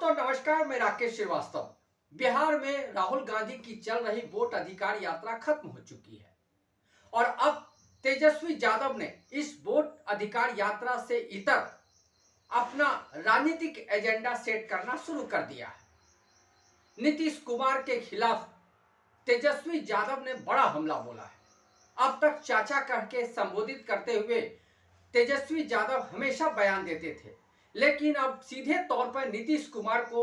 दोस्तों नमस्कार, मैं राकेश श्रीवास्तव। बिहार में राहुल गांधी की चल रही वोट अधिकार यात्रा खत्म हो चुकी है और अब तेजस्वी यादव ने इस वोट अधिकार यात्रा से इतर अपना राजनीतिक एजेंडा सेट करना शुरू कर दिया है। नीतीश कुमार के खिलाफ तेजस्वी यादव ने बड़ा हमला बोला है। अब तक चाचा कह के संबोधित करते हुए तेजस्वी यादव हमेशा बयान देते थे, लेकिन अब सीधे तौर पर नीतीश कुमार को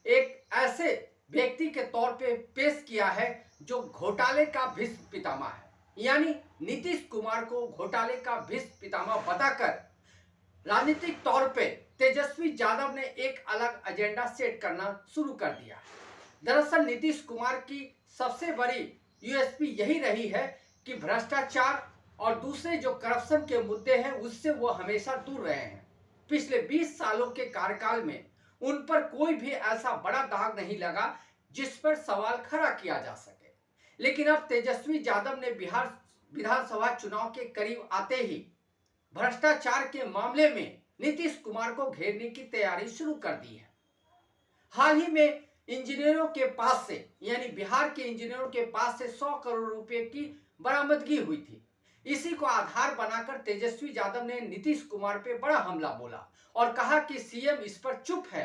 एक ऐसे व्यक्ति के तौर पे पेश किया है जो घोटाले का भीष्म पितामह है। यानी नीतीश कुमार को घोटाले का भीष्म पितामह बताकर राजनीतिक तौर पे तेजस्वी यादव ने एक अलग एजेंडा सेट करना शुरू कर दिया। दरअसल नीतीश कुमार की सबसे बड़ी यूएसपी यही रही है कि भ्रष्टाचार और दूसरे जो करप्शन के मुद्दे हैं उससे वो हमेशा दूर रहे हैं। पिछले 20 सालों के कार्यकाल में उन पर कोई भी ऐसा बड़ा दाग नहीं लगा जिस पर सवाल खड़ा किया जा सके। लेकिन अब तेजस्वी यादव ने बिहार विधानसभा चुनाव के करीब आते ही भ्रष्टाचार के मामले में नीतीश कुमार को घेरने की तैयारी शुरू कर दी है। हाल ही में इंजीनियरों के पास से यानी बिहार के इंजीनियरों के पास से 100 करोड़ रुपए की बरामदगी हुई थी। इसी को आधार बनाकर तेजस्वी यादव ने नीतीश कुमार पे बड़ा हमला बोला और कहा कि सीएम इस पर चुप है,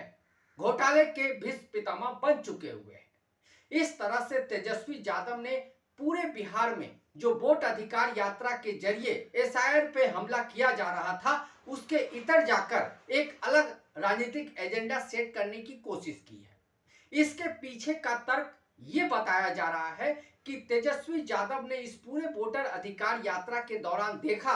घोटाले के भीष्म पितामह बन चुके हुए हैं। इस तरह से तेजस्वी यादव ने पूरे बिहार में जो वोट अधिकार यात्रा के जरिए एसआईआर पे हमला किया जा रहा था उसके इतर जाकर एक अलग राजनीतिक एजेंडा सेट करने की कोशिश की है। इसके पीछे का तर्क ये बताया जा रहा है कि तेजस्वी यादव ने इस पूरे वोटर अधिकार यात्रा के दौरान देखा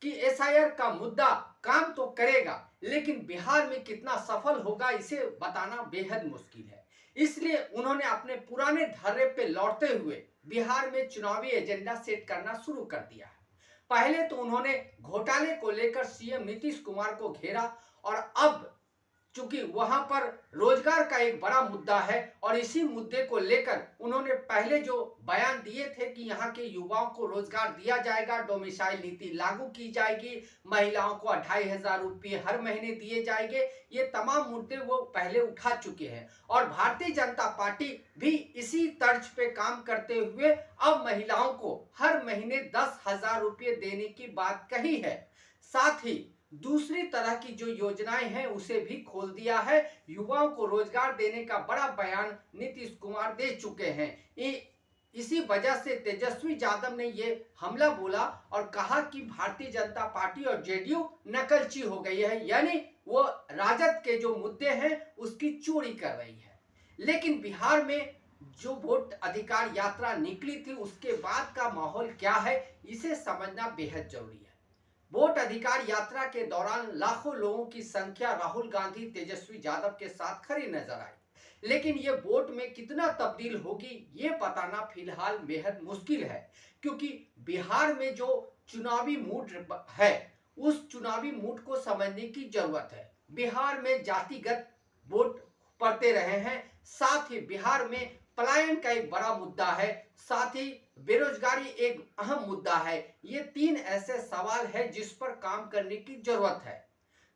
कि एसआईआर का मुद्दा काम तो करेगा लेकिन बिहार में कितना सफल होगा इसे बताना बेहद मुश्किल है। इसलिए उन्होंने अपने पुराने धर्रे पे लौटते हुए बिहार में चुनावी एजेंडा सेट करना शुरू कर दिया है। पहले तो उन्होंने घोटाले को लेकर सीएम नीतीश कुमार को घेरा और अब चूंकि वहां पर रोजगार का एक बड़ा मुद्दा है और इसी मुद्दे को लेकर उन्होंने पहले जो बयान दिए थे कि यहाँ के युवाओं को रोजगार दिया जाएगा, डोमिसाइल नीति लागू की जाएगी, महिलाओं को 2500 रुपये हर महीने दिए जाएंगे, ये तमाम मुद्दे वो पहले उठा चुके हैं। और भारतीय जनता पार्टी भी इसी तर्ज पे काम करते हुए अब महिलाओं को हर महीने 10,000 रुपये देने की बात कही है। साथ ही दूसरी तरह की जो योजनाएं हैं उसे भी खोल दिया है। युवाओं को रोजगार देने का बड़ा बयान नीतीश कुमार दे चुके हैं। इसी वजह से तेजस्वी यादव ने ये हमला बोला और कहा कि भारतीय जनता पार्टी और जेडीयू नकलची हो गई है, यानी वो राजद के जो मुद्दे हैं उसकी चोरी कर रही है। लेकिन बिहार में जो वोट अधिकार यात्रा निकली थी उसके बाद का माहौल क्या है इसे समझना बेहद जरूरी है। वोट अधिकार यात्रा के दौरान लाखों लोगों की संख्या राहुल गांधी, तेजस्वी यादव के साथ खड़ी नजर आई, लेकिन ये वोट में कितना तब्दील होगी ये बताना फिलहाल बेहद मुश्किल है, क्योंकि बिहार में जो चुनावी मूड है उस चुनावी मूड को समझने की जरूरत है। बिहार में जातिगत वोट पड़ते रहे हैं, साथ ही बिहार में पलायन का एक बड़ा मुद्दा है, साथ ही बेरोजगारी एक अहम मुद्दा है। ये 3 ऐसे सवाल है जिस पर काम करने की जरूरत है।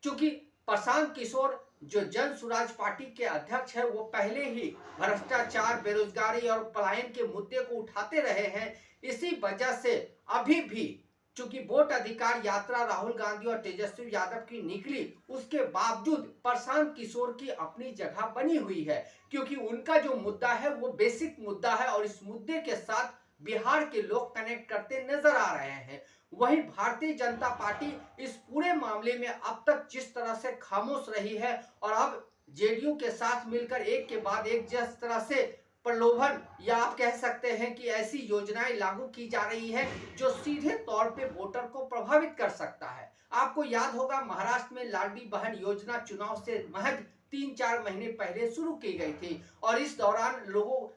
क्योंकि प्रशांत किशोर जो जन सुराज पार्टी के अध्यक्ष है वो पहले ही भ्रष्टाचार, बेरोजगारी और पलायन के मुद्दे को उठाते रहे हैं। इसी वजह से अभी भी चूंकि वोट अधिकार यात्रा राहुल गांधी और तेजस्वी यादव की निकली उसके बावजूद प्रशांत किशोर की अपनी जगह बनी हुई है, क्योंकि उनका जो मुद्दा है वो बेसिक मुद्दा है और इस मुद्दे के साथ बिहार के लोग कनेक्ट करते नजर आ रहे हैं। वहीं भारतीय जनता पार्टी इस पूरे मामले में अब तक जिस तरह से खामोश रही है और अब जेडीयू के साथ मिलकर एक के बाद एक जिस तरह से प्रलोभन या आप कह सकते हैं कि ऐसी योजनाएं लागू की जा रही है जो सीधे तौर पे वोटर को प्रभावित कर सकता है। आपको याद होगा महाराष्ट्र में लाडली बहन योजना चुनाव से महज 3-4 महीने पहले शुरू की गई थी और इस दौरान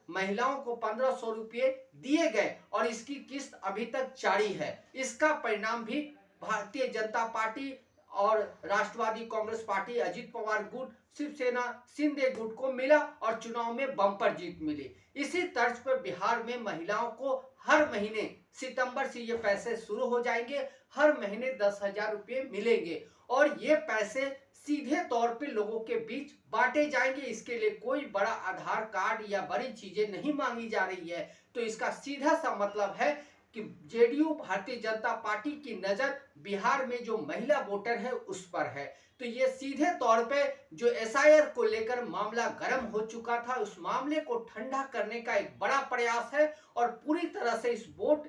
महिलाओं को 1500 रुपये दिए गए और इसकी किस्त अभी तक जारी है। इसका परिणाम भी भारतीय जनता पार्टी और राष्ट्रवादी कांग्रेस पार्टी, अजित पवार गुट, शिवसेना शिंदे गुट को मिला और चुनाव में बम्पर जीत मिली। इसी तर्ज पर बिहार में महिलाओं को हर महीने सितंबर से ये पैसे शुरू हो जाएंगे, हर महीने 10,000 रुपये मिलेंगे और ये पैसे सीधे तौर पे लोगों के बीच बांटे जाएंगे। इसके लिए कोई बड़ा आधार कार्ड या बड़ी चीजें नहीं मांगी जा रही है। तो इसका सीधा सा मतलब है कि जेडीयू भारतीय जनता पार्टी की नजर बिहार में जो महिला वोटर है उस पर है। तो ये सीधे तौर पे जो एसआईआर को लेकर मामला गर्म हो चुका था, उस मामले को ठंडा करने का एक बड़ा प्रयास है और पूरी तरह से इस वोट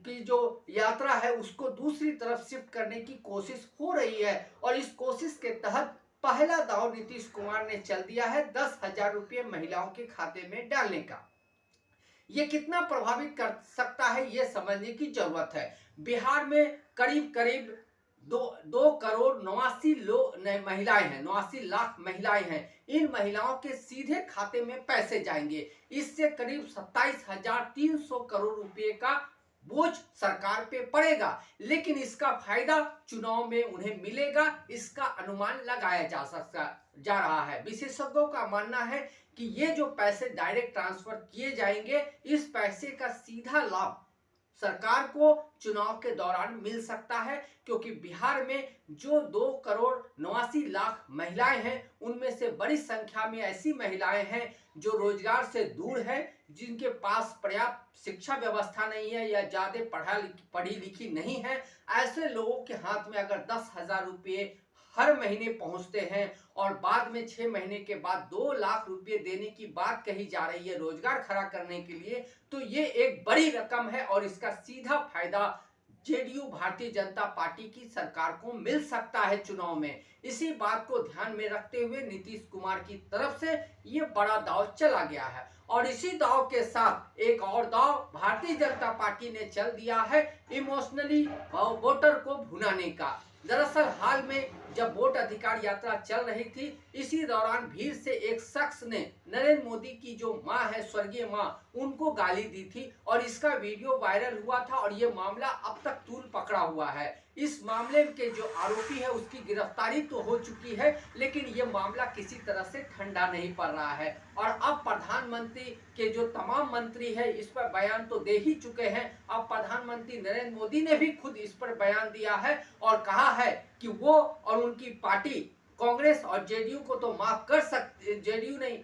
की जो यात्रा है उसको दूसरी तरफ शिफ्ट करने की कोशिश हो रही है। और इस कोशिश के तहत पहला दांव नीतीश कुमार ने चल दिया है 10,000 रुपये महिलाओं के खाते में डालने का। ये कितना प्रभावित कर सकता है ये समझने की जरूरत है। बिहार में करीब करीब 2 करोड़ 89 महिलाएं हैं, 89 लाख महिलाएं हैं। इन महिलाओं के सीधे खाते में पैसे जाएंगे। इससे करीब 27,300 करोड़ रुपए का बोझ सरकार पे पड़ेगा। लेकिन इसका फायदा चुनाव में उन्हें मिलेगा, इसका अनुमान लगाया जा रहा है। विशेषज्ञों का मानना है कि ये जो पैसे डायरेक्ट ट्रांसफर किए जाएंगे, इस पैसे का सीधा लाभ सरकार को चुनाव के दौरान मिल सकता है, क्योंकि बिहार में जो 2 करोड़ 89 लाख महिलाएं हैं उनमें से बड़ी संख्या में ऐसी महिलाएं हैं जो रोजगार से दूर है, जिनके पास पर्याप्त शिक्षा व्यवस्था नहीं है या ज्यादा पढ़ी लिखी नहीं है। ऐसे लोगों के हाथ में अगर 10,000 रुपये हर महीने पहुंचते हैं और बाद में 6 महीने के बाद 2 लाख रुपए देने की बात कही जा रही है रोजगार खड़ा करने के लिए, तो ये एक बड़ी रकम है और इसका सीधा फायदा जेडीयू भारतीय जनता पार्टी की सरकार को मिल सकता है चुनाव में। इसी बात को ध्यान में रखते हुए नीतीश कुमार की तरफ से ये बड़ा दांव चला गया है। और इसी दांव के साथ एक और दांव भारतीय जनता पार्टी ने चल दिया है इमोशनली वोटर को भुनाने का। दरअसल हाल में जब वोट अधिकार यात्रा चल रही थी, इसी दौरान भीड़ से एक शख्स ने नरेंद्र मोदी की जो मां है, स्वर्गीय मां, उनको गाली दी थी और इसका वीडियो वायरल हुआ था और ये मामला अब तक तूल पकड़ा हुआ है। इस मामले के जो आरोपी है उसकी गिरफ्तारी तो हो चुकी है, लेकिन ये मामला किसी तरह से ठंडा नहीं पड़ रहा है। और अब प्रधानमंत्री के जो तमाम मंत्री है इस पर बयान तो दे ही चुके हैं। अब प्रधानमंत्री नरेंद्र मोदी ने भी खुद इस पर बयान दिया है और कहा है कि वो और उनकी पार्टी कांग्रेस और जेडीयू को तो माफ कर सकती, जेडीयू नहीं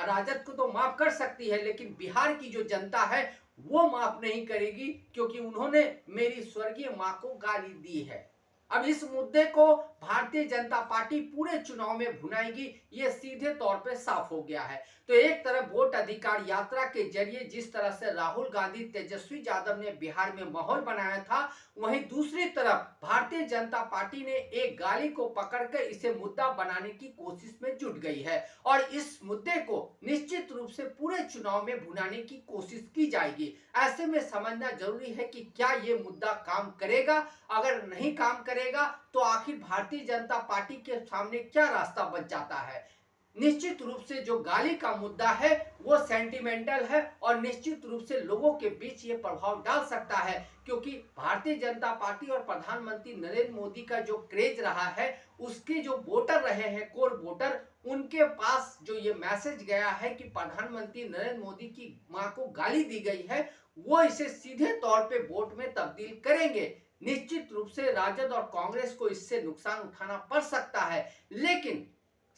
राजद को तो माफ कर सकती है, लेकिन बिहार की जो जनता है वो माफ नहीं करेगी, क्योंकि उन्होंने मेरी स्वर्गीय मां को गाली दी है। अब इस मुद्दे को भारतीय जनता पार्टी पूरे चुनाव में भुनाएगी, ये सीधे तौर पे साफ हो गया है। तो एक तरफ वोट अधिकार यात्रा के जरिए जिस तरह से राहुल गांधी, तेजस्वी यादव ने बिहार में माहौल बनाया था, वहीं दूसरी तरफ भारतीय जनता पार्टी ने एक गाली को पकड़कर इसे मुद्दा बनाने की कोशिश में जुट गई है और इस मुद्दे को निश्चित रूप से पूरे चुनाव में भुनाने की कोशिश की जाएगी। ऐसे में समझना जरूरी है कि क्या ये मुद्दा काम करेगा। अगर नहीं काम करेगा तो आखिर भारतीय जनता पार्टी के सामने क्या रास्ता बच जाता है। निश्चित रूप से जो गाली का मुद्दा है वो सेंटिमेंटल है और निश्चित रूप से लोगों के बीच ये प्रभाव डाल सकता है, क्योंकि भारतीय जनता पार्टी और प्रधानमंत्री नरेंद्र मोदी का जो क्रेज रहा है, उसके जो वोटर रहे हैं, कोर वोटर, उनके पास जो ये मैसेज गया है कि प्रधानमंत्री नरेंद्र मोदी की मां को गाली दी गई है, वो इसे सीधे तौर पे वोट में तब्दील करेंगे। निश्चित रूप से राजद और कांग्रेस को इससे नुकसान उठाना पड़ सकता है, लेकिन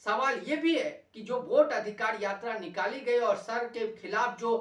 सवाल यह भी है कि जो वोट अधिकार यात्रा निकाली गई और सर के खिलाफ जो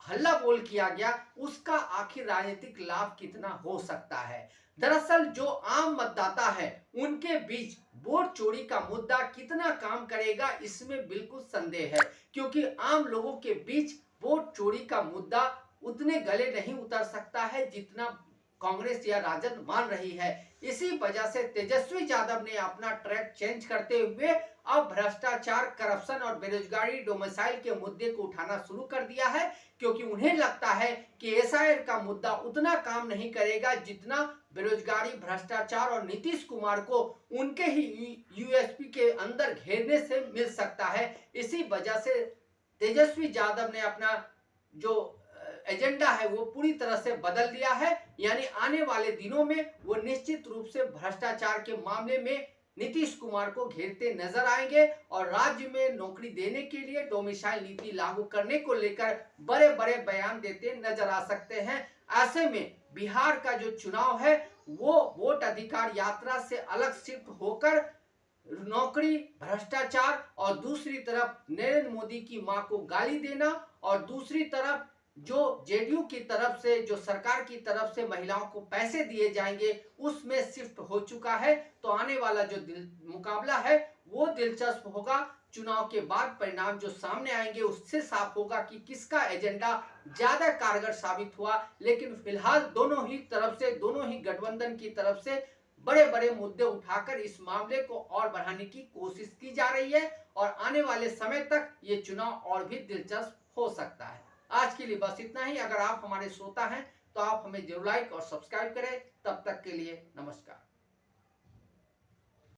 हल्ला बोल किया गया, उसका आखिर राजनीतिक लाभ कितना हो सकता है। दरअसल जो आम मतदाता है उनके बीच वोट चोरी का मुद्दा कितना काम करेगा, इसमें बिल्कुल संदेह है, क्योंकि आम लोगों के बीच वोट चोरी का मुद्दा उतने गले नहीं उतर सकता है जितना कांग्रेस या राजद मान रही है। इसी वजह से तेजस्वी यादव ने अपना ट्रैक चेंज करते हुए अब भ्रष्टाचार, करप्शन और बेरोजगारी, डोमिसाइल के मुद्दे को उठाना शुरू कर दिया है, क्योंकि उन्हें लगता है कि एसआईआर का मुद्दा उतना काम नहीं करेगा जितना बेरोजगारी, भ्रष्टाचार और नीतीश कुमार को उनके ही यूएसपी के अंदर घेरने से मिल सकता है। इसी वजह से तेजस्वी यादव ने अपना जो एजेंडा है वो पूरी तरह से बदल दिया है, यानी आने वाले दिनों में वो निश्चित रूप से भ्रष्टाचार के मामले में नीतीश कुमार को घेरते नजर आएंगे और राज्य में नौकरी देने के लिए डोमिसाइल नीति लागू करने को लेकर बड़े बड़े बयान देते नजर आ सकते हैं। ऐसे में बिहार का जो चुनाव है वो वोट अधिकार यात्रा से अलग शिफ्ट होकर नौकरी, भ्रष्टाचार और दूसरी तरफ नरेंद्र मोदी की मां को गाली देना और दूसरी तरफ जो जेडीयू की तरफ से, जो सरकार की तरफ से महिलाओं को पैसे दिए जाएंगे उसमें शिफ्ट हो चुका है। तो आने वाला जो मुकाबला है वो दिलचस्प होगा। चुनाव के बाद परिणाम जो सामने आएंगे उससे साफ होगा कि किसका एजेंडा ज्यादा कारगर साबित हुआ। लेकिन फिलहाल दोनों ही तरफ से, दोनों ही गठबंधन की तरफ से बड़े बड़े मुद्दे उठाकर इस मामले को और बढ़ाने की कोशिश की जा रही है और आने वाले समय तक ये चुनाव और भी दिलचस्प हो सकता है। आज के लिए बस इतना ही। अगर आप हमारे श्रोता हैं तो आप हमें जरूर लाइक और सब्सक्राइब करें। तब तक के लिए नमस्कार।